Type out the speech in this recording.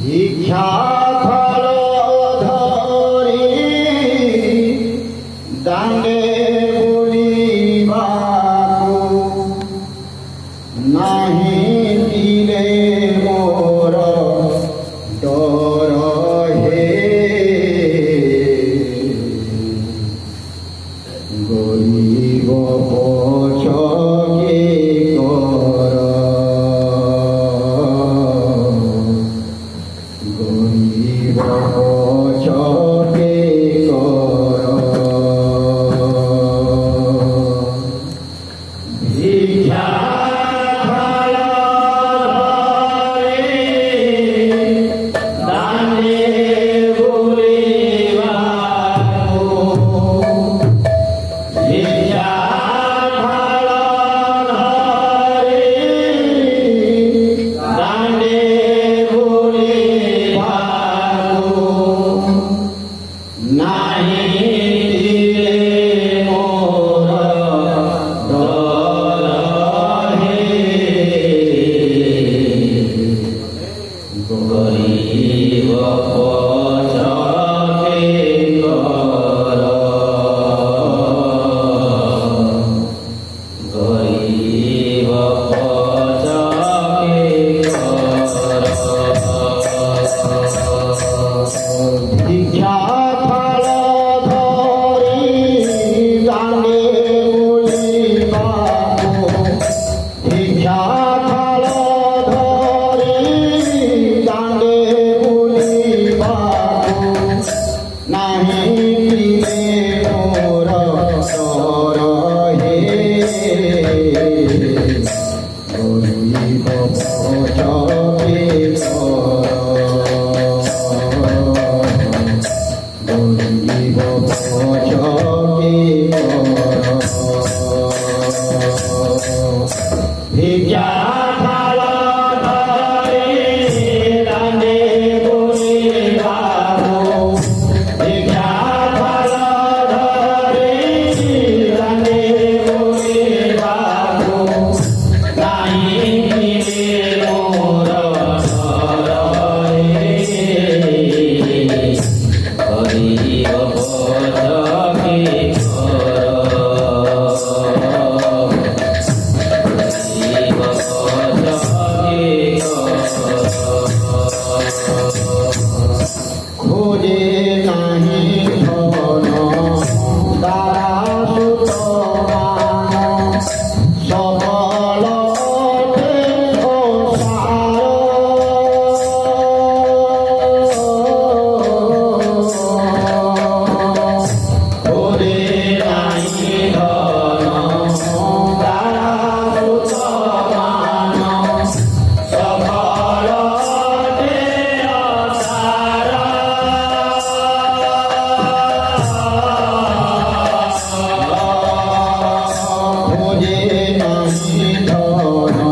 भिक्षा फल धरी दांडे बुलिबाकु नहीं दिले मोर डर हे गरीब पछके कर गरीब पछके कर भिक्षा फल धरी दांडे बुलिबाकु भिक्षा फल धरी दांडे बुलिबाकु नाही दिले मोर डर हे गरीब पछके कर गरीब पछके कर भिक्षा फल धरी दांडे बुलिबाकु भिक्षा फल धरी दांडे बुलिबाकु नाही दिले मोर डर हे गरीब पछके गरीब पछके भिक्षा फल धरी दांडे बुलिबाकु भिक्षा फल धरी दांडे बुलिबाकु नाही दिले मोर डर हे गरीब पछके गरीब पछके खोजे नाही धन तारा सुत मान सकल खोजे नाही धन तारा सुत मान सकल खोजे नाही धन